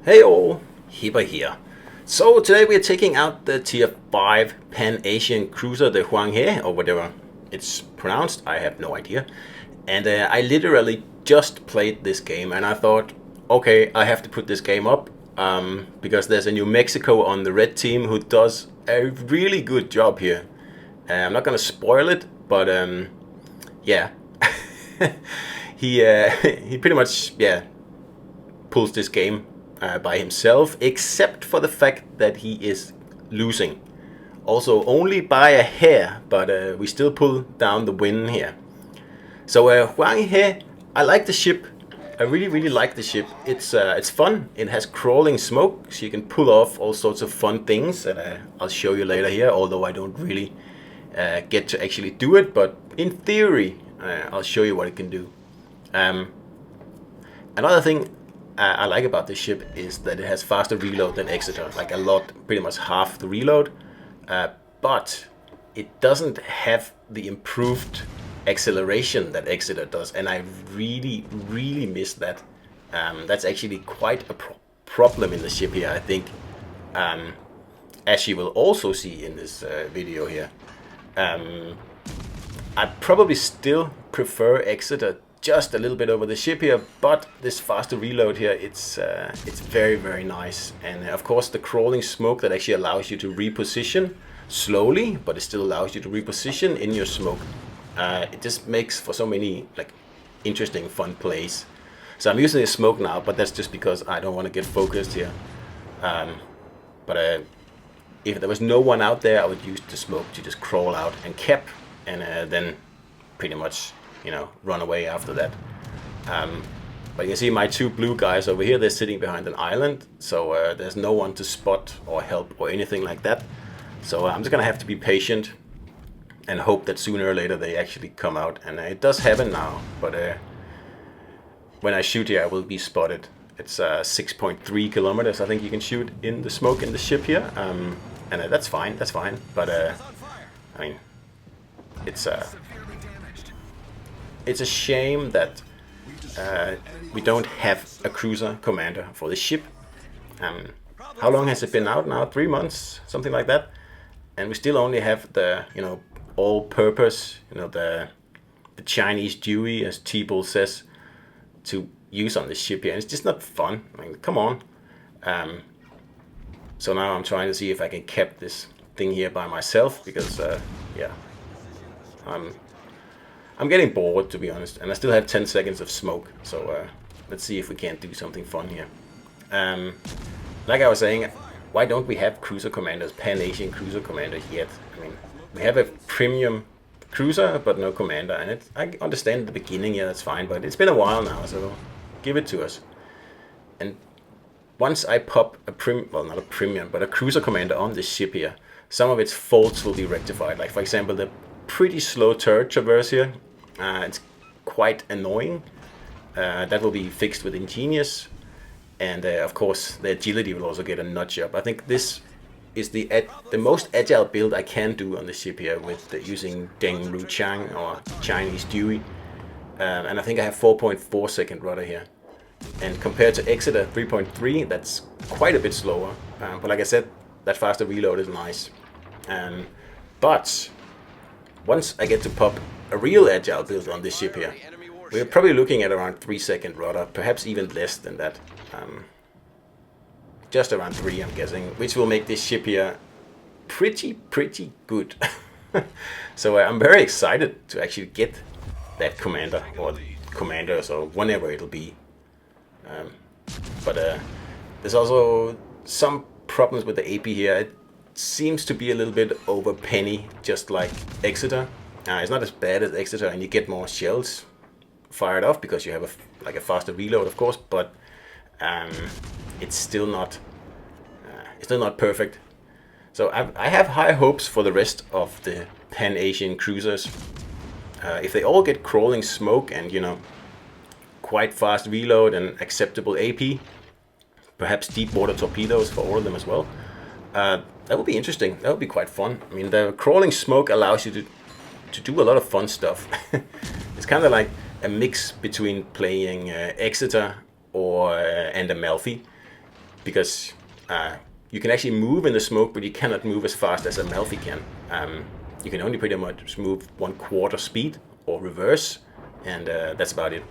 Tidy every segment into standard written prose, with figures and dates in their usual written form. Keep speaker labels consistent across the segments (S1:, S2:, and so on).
S1: Hey all, Hipper here. So today we are taking out the tier 5 Pan-Asian cruiser, the Huang He, or whatever it's pronounced, I have no idea. And I literally just played this game and I thought, okay, I have to put this game up because there's a New Mexico on the red team who does a really good job here. I'm not gonna spoil it, but yeah. he pretty much pulls this game by himself, except for the fact that he is losing. Also only by a hair, but we still pull down the win here. So Huang He, I like the ship. I really like the ship. It's fun. It has crawling smoke, so you can pull off all sorts of fun things that I'll show you later here. Although I don't really get to actually do it, but in theory, I'll show you what it can do. Another thing I like about this ship is that it has faster reload than Exeter, like a lot, pretty much half the reload, but it doesn't have the improved acceleration that Exeter does, and I really miss that. That's actually quite a problem in the ship here, I think, as you will also see in this video here. I probably still prefer Exeter just a little bit over the ship here, but this faster reload here, it's very nice. And of course the crawling smoke that actually allows you to reposition slowly, but it still allows you to reposition in your smoke. It just makes for so many like interesting fun plays. So I'm using the smoke now, but that's just because I don't want to get focused here. But if there was no one out there, I would use the smoke to just crawl out and cap, and then pretty much, you know, run away after that. But you can see my two blue guys over here, they're sitting behind an island, so there's no one to spot or help or anything like that. So I'm just gonna have to be patient and hope that sooner or later they actually come out, and it does happen now, but when I shoot here I will be spotted. It's 6.3 kilometers I think you can shoot in the smoke in the ship here, and that's fine, but I mean, it's a shame that we don't have a cruiser commander for the ship. How long has it been out now? 3 months, something like that, and we still only have the, you know, all-purpose, you know, the Chinese Dewey, as T-Bull says, to use on the ship here. And it's just not fun. I mean, come on. So now I'm trying to see if I can cap this thing here by myself, because yeah, I'm getting bored, to be honest, and I still have 10 seconds of smoke, so let's see if we can't do something fun here. Like I was saying, why don't we have cruiser commanders, Pan-Asian cruiser commanders yet? I mean, we have a premium cruiser, but no commander, and I understand at the beginning, yeah, that's fine, but it's been a while now, so give it to us. And once I pop well, not a premium, but a cruiser commander on this ship here, some of its faults will be rectified. Like, for example, the pretty slow turret traverse here. It's quite annoying. That will be fixed with Ingenious, and of course the agility will also get a notch up. I think this is the most agile build I can do on the ship here with using Deng Ru Chang or Chinese Dewey, and I think I have 4.4 second rudder here, and compared to Exeter 3.3, that's quite a bit slower, but like I said, that faster reload is nice. But once I get to pop a real agile build on this ship here, we're probably looking at around 3 second rudder, perhaps even less than that. Just around 3, I'm guessing, which will make this ship here pretty good. So I'm very excited to actually get that commander, or commanders, or whenever it'll be. But there's also some problems with the AP here. It seems to be a little bit over penny, just like Exeter. It's not as bad as Exeter, and you get more shells fired off because you have a faster reload, of course. But it's still not perfect. So I have high hopes for the rest of the Pan-Asian cruisers. If they all get crawling smoke and, you know, quite fast reload and acceptable AP, perhaps deep water torpedoes for all of them as well, that would be interesting. That would be quite fun. I mean, the crawling smoke allows you to do a lot of fun stuff. It's kind of like a mix between playing Exeter or and Amalfi. because you can actually move in the smoke, but you cannot move as fast as a Malfi can. You can only pretty much move 1/4 speed or reverse, and that's about it.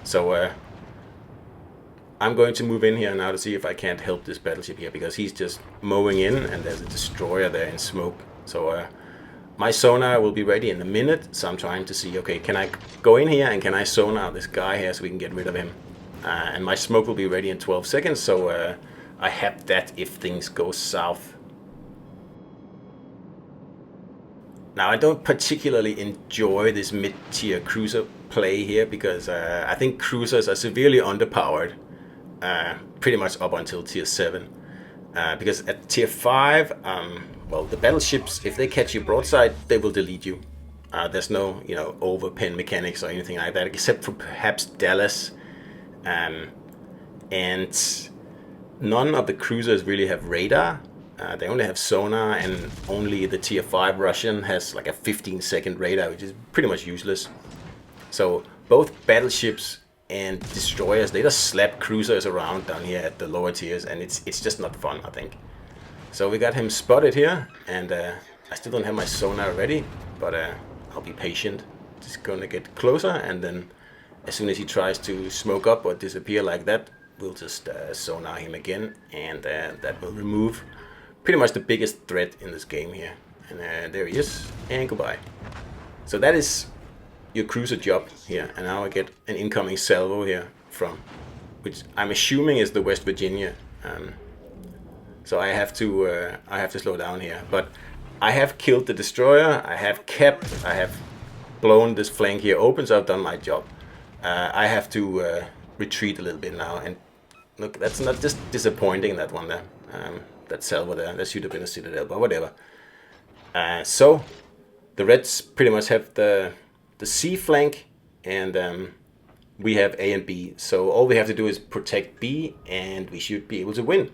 S1: So I'm going to move in here now to see if I can't help this battleship here, because he's just mowing in, and there's a destroyer there in smoke. So my sonar will be ready in a minute, so I'm trying to see, okay, can I go in here and can I sonar this guy here so we can get rid of him? And my smoke will be ready in 12 seconds, so I have that if things go south. Now, I don't particularly enjoy this mid-tier cruiser play here, because I think cruisers are severely underpowered, pretty much up until tier 7. Because at tier 5, well, the battleships, if they catch you broadside, they will delete you. There's no, overpen mechanics or anything like that, except for perhaps Dallas. And none of the cruisers really have radar. They only have sonar, and only the tier 5 Russian has like a 15-second radar, which is pretty much useless. So both battleships and destroyers, they just slap cruisers around down here at the lower tiers, and it's just not fun, I think. So we got him spotted here, and I still don't have my sonar ready, but I'll be patient. Just gonna get closer, and then as soon as he tries to smoke up or disappear like that, we'll just sonar him again, and that will remove pretty much the biggest threat in this game here. And there he is, and goodbye. So that is your cruiser job here, and now I get an incoming salvo here from, which I'm assuming is the West Virginia. So I have to slow down here, but I have killed the destroyer. I have blown this flank here open, so I've done my job. I have to retreat a little bit now, and look, that's not just disappointing, that one there. That salvo there, that should have been a citadel, but whatever. So the Reds pretty much have the C flank, and we have A and B. So all we have to do is protect B, and we should be able to win.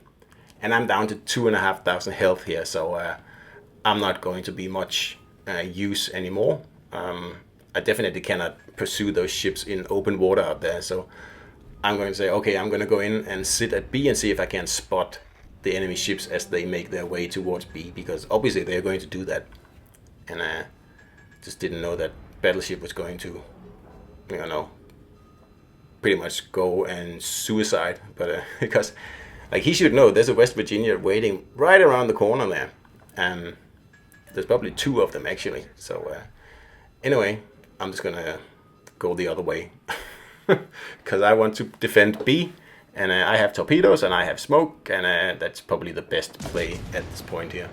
S1: And I'm down to 2,500 health here, so I'm not going to be much use anymore. I definitely cannot pursue those ships in open water out there, so I'm going to say, okay, I'm going to go in and sit at B and see if I can spot the enemy ships as they make their way towards B, because obviously they're going to do that. And I just didn't know that Battleship was going to, pretty much go and suicide, but because like he should know there's a West Virginia waiting right around the corner there, and there's probably 2 of them actually. So anyway, I'm just gonna go the other way because I want to defend B, and I have torpedoes and I have smoke, and that's probably the best play at this point here.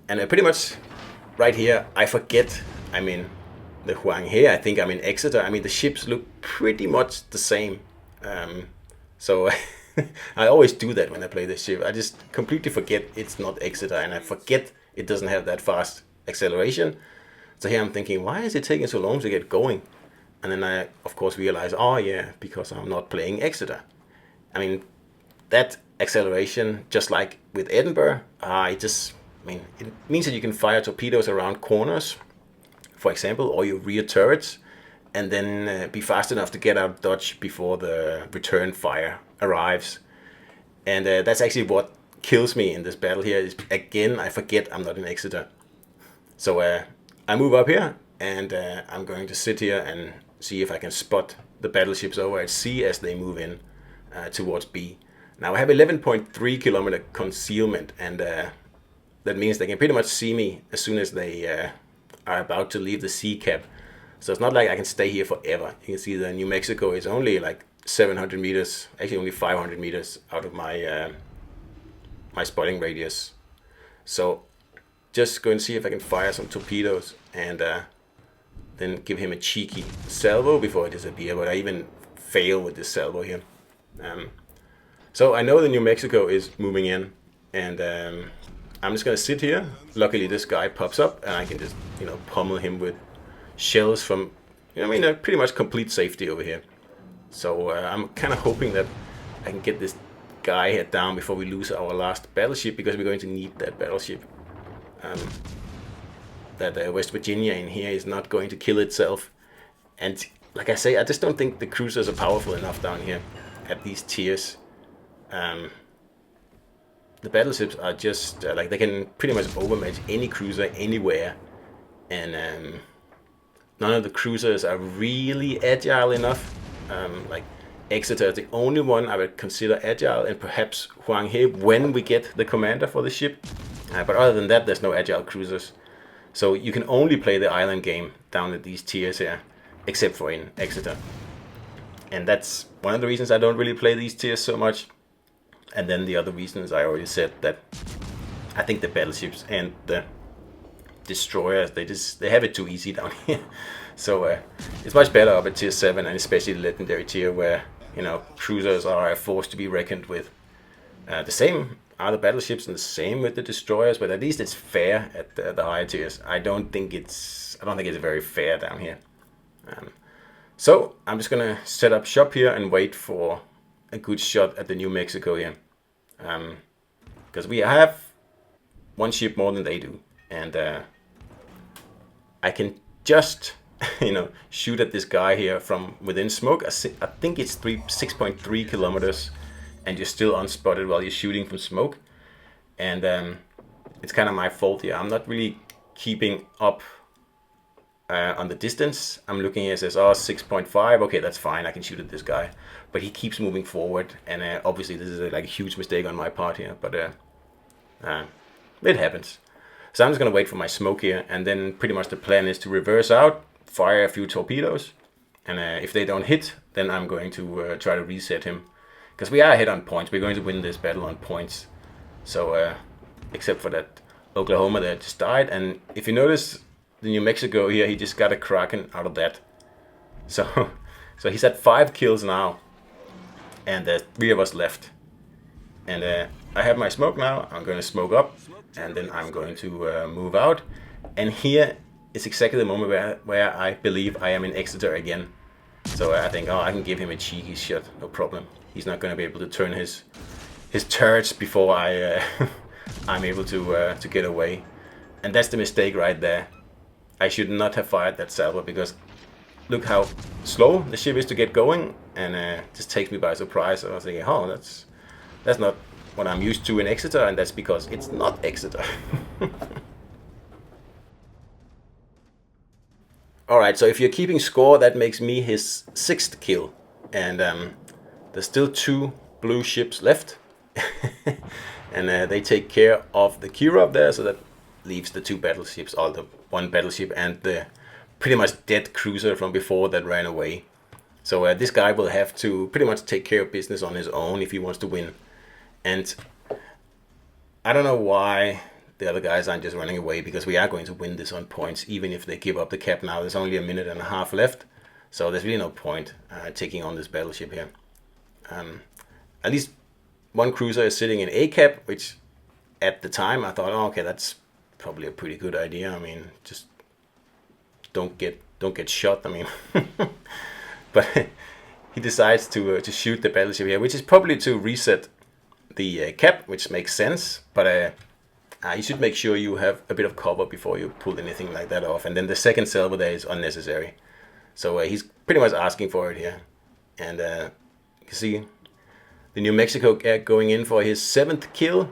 S1: And pretty much right here, I forget, the Huang He, I think I'm in Exeter. The ships look pretty much the same. So I always do that when I play this ship. I just completely forget it's not Exeter, and I forget it doesn't have that fast acceleration. So here I'm thinking, why is it taking so long to get going? And then I, of course, realize, oh yeah, because I'm not playing Exeter. That acceleration, just like with Edinburgh, it means that you can fire torpedoes around corners, for example, or your rear turrets, and then be fast enough to get out of dodge before the return fire arrives. And that's actually what kills me in this battle here. Is, again, I forget I'm not in Exeter. So I move up here, and I'm going to sit here and see if I can spot the battleships over at C as they move in towards B. Now I have 11.3 kilometer concealment, and that means they can pretty much see me as soon as they are about to leave the sea cap. So it's not like I can stay here forever. You can see the New Mexico is only like 700 meters, actually only 500 meters out of my my spotting radius. So just go and see if I can fire some torpedoes, and then give him a cheeky salvo before I disappear. But I even fail with this salvo here. So I know the New Mexico is moving in, and I'm just gonna sit here. Luckily this guy pops up, and I can just pummel him with shells from pretty much complete safety over here. So I'm kind of hoping that I can get this guy here down before we lose our last battleship, because we're going to need that battleship. That West Virginia in here is not going to kill itself, and like I say, I just don't think the cruisers are powerful enough down here at these tiers. The battleships are just like they can pretty much overmatch any cruiser anywhere, and none of the cruisers are really agile enough. Like Exeter is the only one I would consider agile, and perhaps Huang He when we get the commander for the ship. But other than that, there's no agile cruisers. So you can only play the island game down at these tiers here, except for in Exeter. And that's one of the reasons I don't really play these tiers so much. And then the other reasons I already said, that I think the battleships and the destroyers, they have it too easy down here. So it's much better up at tier 7, and especially the legendary tier, where cruisers are a force to be reckoned with. The same are the battleships, and the same with the destroyers, but at least it's fair at the higher tiers. I don't think it's very fair down here. So I'm just gonna set up shop here and wait for a good shot at the New Mexico here, because we have one ship more than they do, and I can just shoot at this guy here from within smoke. I think it's 6.3 kilometers, and you're still unspotted while you're shooting from smoke. And it's kind of my fault here. I'm not really keeping up on the distance. I'm looking here, it says 6.5. Okay, that's fine, I can shoot at this guy. But he keeps moving forward, and obviously this is like a huge mistake on my part here, but it happens. So I'm just gonna wait for my smoke here, and then pretty much the plan is to reverse out, fire a few torpedoes, and if they don't hit, then I'm going to try to reset him, because we are ahead on points. We're going to win this battle on points. So except for that Oklahoma that just died, and if you notice the New Mexico here, he just got a Kraken out of that. So he's at 5 kills now, and there's 3 of us left. And I have my smoke now. I'm going to smoke up, and then I'm going to move out. And here is exactly the moment where I believe I am in Exeter again. So I think, I can give him a cheeky shot, no problem. He's not going to be able to turn his turrets before I'm able to get away. And that's the mistake right there. I should not have fired that salvo, because look how slow the ship is to get going, and just takes me by surprise. I was thinking, that's not what I'm used to in Exeter, and that's because it's not Exeter. Alright, so if you're keeping score, that makes me his 6th kill, and there's still 2 blue ships left, and they take care of the Kira up there, so that leaves the 2 battleships, or the 1 battleship and the pretty much dead cruiser from before that ran away. So this guy will have to pretty much take care of business on his own if he wants to win. And I don't know why the other guys aren't just running away, because we are going to win this on points, even if they give up the cap now. There's only a minute and a half left, so there's really no point taking on this battleship here. At least 1 cruiser is sitting in A cap, which at the time I thought, okay, that's probably a pretty good idea. I mean, just don't get shot. I mean, but he decides to shoot the battleship here, which is probably to reset the cap, which makes sense. But you should make sure you have a bit of cover before you pull anything like that off. And then the second salvo there is unnecessary. So he's pretty much asking for it here. And you can see the New Mexico going in for his 7th kill.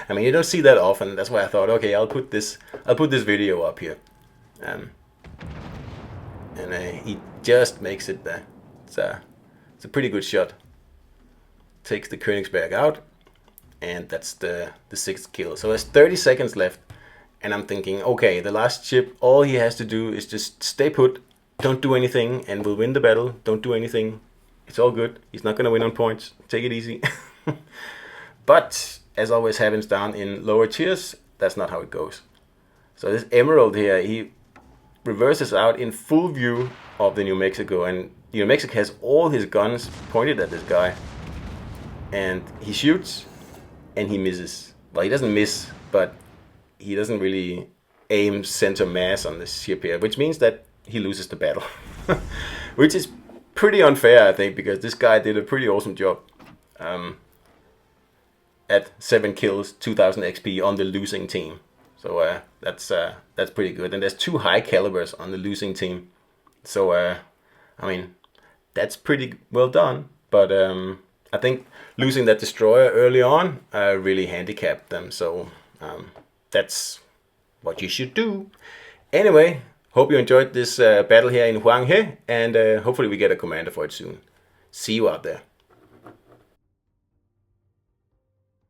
S1: I mean, you don't see that often. That's why I thought, okay, I'll put this video up here. And he just makes it there. It's a pretty good shot. Takes the Königsberg out, and that's the 6th kill. So there's 30 seconds left, and I'm thinking, okay, the last ship, all he has to do is just stay put, don't do anything, and we'll win the battle. Don't do anything. It's all good. He's not going to win on points. Take it easy. But as always happens down in lower tiers, that's not how it goes. So this Emerald here, he reverses out in full view of the New Mexico, and New Mexico has all his guns pointed at this guy, and he shoots and he misses. Well, he doesn't miss, but he doesn't really aim center mass on this ship here, which means that he loses the battle. Which is pretty unfair, I think, because this guy did a pretty awesome job. At 7 kills, 2000 XP on the losing team. So that's pretty good. And there's 2 high calibers on the losing team. So, I mean, that's pretty well done. But I think losing that destroyer early on really handicapped them. So that's what you should do. Anyway, hope you enjoyed this battle here in Huang He, and hopefully we get a commander for it soon. See you out there.